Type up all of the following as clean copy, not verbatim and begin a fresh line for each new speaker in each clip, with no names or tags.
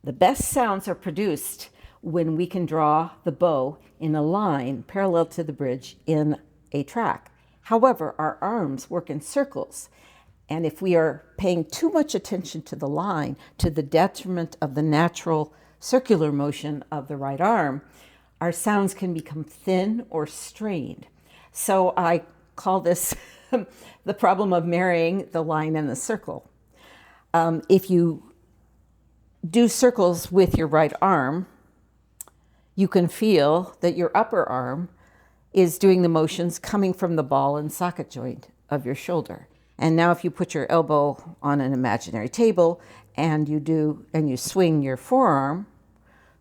The best sounds are produced when we can draw the bow in a line parallel to the bridge in a track. However, our arms work in circles. And if we are paying too much attention to the line, to the detriment of the natural circular motion of the right arm, our sounds can become thin or strained. So I call this the problem of marrying the line and the circle. If you do circles with your right arm, you can feel that your upper arm is doing the motions coming from the ball and socket joint of your shoulder. And now if you put your elbow on an imaginary table and you swing your forearm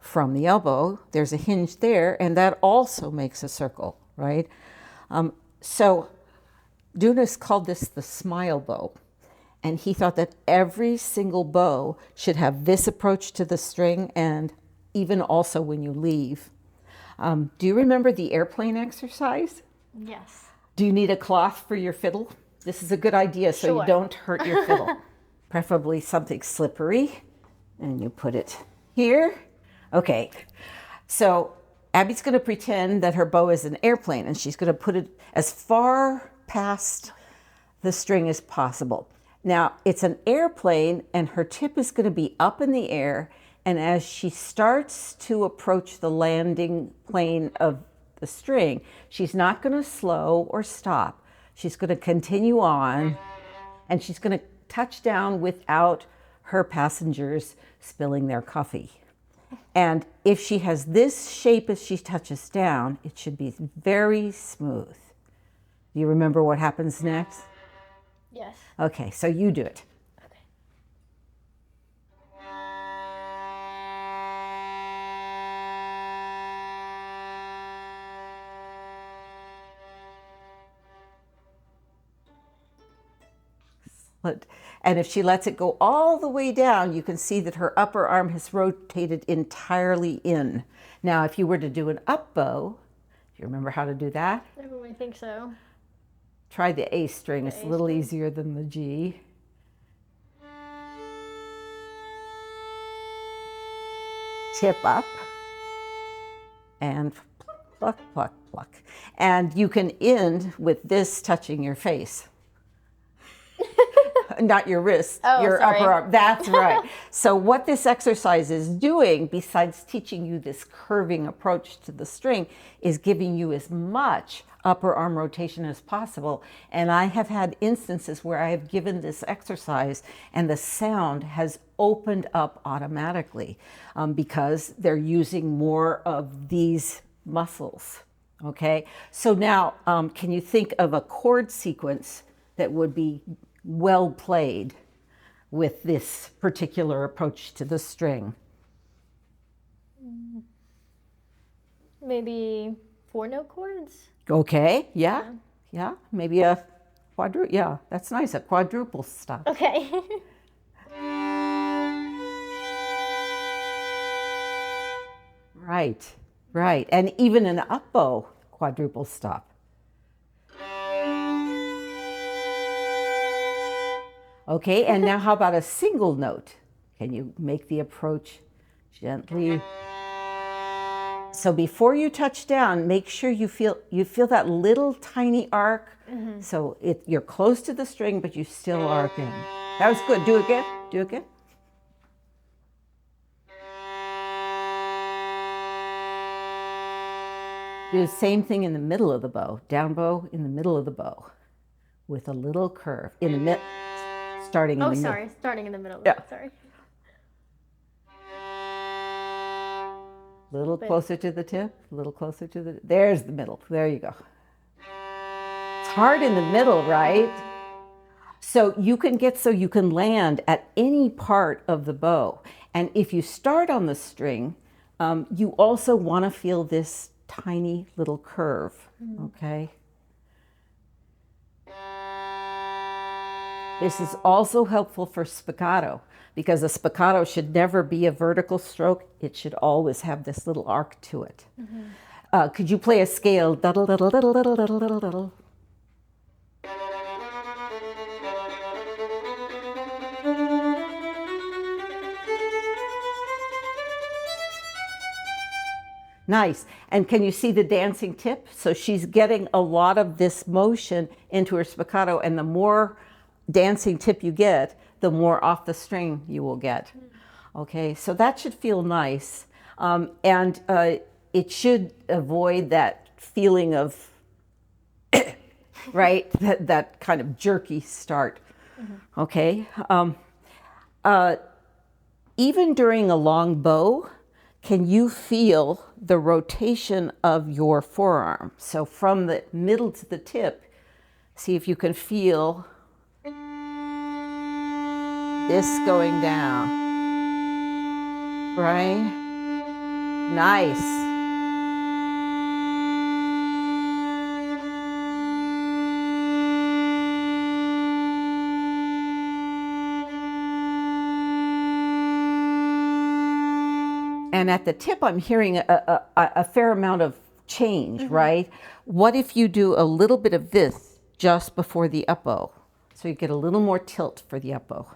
from the elbow, there's a hinge there, and that also makes a circle, right? So Dunas called this the smile bow. And he thought that every single bow should have this approach to the string, and even also when you leave. Do you remember the airplane exercise?
Yes.
Do you need a cloth for your fiddle? This is a good idea so
Sure.
you don't hurt your fiddle. Preferably something slippery. And you put it here. Okay. So Abby's going to pretend that her bow is an airplane, and she's going to put it as far past the string as possible. Now, it's an airplane, and her tip is going to be up in the air, and as she starts to approach the landing plane of the string, she's not going to slow or stop. She's going to continue on, and she's going to touch down without her passengers spilling their coffee. And if she has this shape as she touches down, it should be very smooth. Do you remember what happens next?
Yes.
Okay, so you do it.
Okay.
And if she lets it go all the way down, you can see that her upper arm has rotated entirely in. Now, if you were to do an up bow, do you remember how to do that?
I think so.
Try the A string.
The
It's a
A
little
string.
easier than the G. Tip up and pluck, pluck, pluck. And you can end with this touching your face. Not your wrist,
Oh,
your
sorry.
upper arm. That's right. So what this exercise is doing, besides teaching you this curving approach to the string, is giving you as much upper arm rotation as possible. And I have had instances where I have given this exercise and the sound has opened up automatically because they're using more of these muscles. Okay, so now can you think of a chord sequence that would be well played with this particular approach to the string?
Maybe 4-note chords?
Okay, yeah, maybe a quadruple, yeah, that's nice, a quadruple stop.
Okay.
Right, and even an up bow quadruple stop. Okay, and now how about a single note? Can you make the approach gently? So before you touch down, make sure you feel that little tiny arc.
Mm-hmm.
So you're close to the string, but you still arc in. That was good. Do it again. Do it again. Do the same thing in the middle of the bow. Down bow in the middle of the bow with a little curve in the middle. Starting in the middle.
Oh, sorry. Starting in the middle.
Yeah.
Sorry.
A little closer to the tip, a little closer to the, there's the middle. There you go. It's hard in the middle, right? So you can land at any part of the bow. And if you start on the string, you also want to feel this tiny little curve, okay? This is also helpful for spiccato because a spiccato should never be a vertical stroke. It should always have this little arc to it. Could you play a scale? Duddle, duddle, duddle, duddle, duddle, duddle, duddle. Nice. And can you see the dancing tip? So she's getting a lot of this motion into her spiccato, and the more dancing tip you get, the more off the string you will get. Okay, so that should feel nice. And it should avoid that feeling of, right, that kind of jerky start. Okay. Even during a long bow, can you feel the rotation of your forearm? So from the middle to the tip, see if you can feel this going down, right? Nice. And at the tip, I'm hearing a fair amount of change, right? What if you do a little bit of this just before the up bow? So you get a little more tilt for the up bow.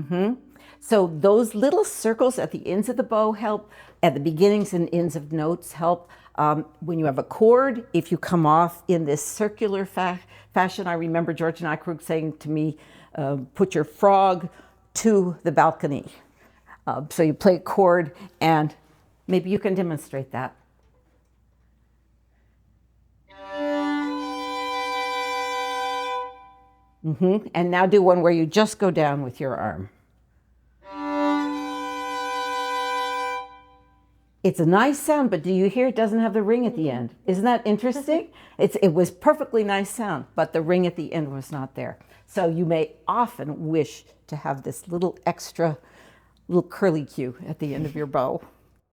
Smoother. So those little circles at the ends of the bow help, at the beginnings and ends of notes help. When you have a chord, if you come off in this circular fashion, I remember George Nykrug saying to me, put your frog to the balcony. So you play a chord, and maybe you can demonstrate that. And now do one where you just go down with your arm. It's a nice sound, but do you hear it doesn't have the ring at the end? Isn't that interesting? It was perfectly nice sound, but the ring at the end was not there. So you may often wish to have this little extra, little curly cue at the end of your bow.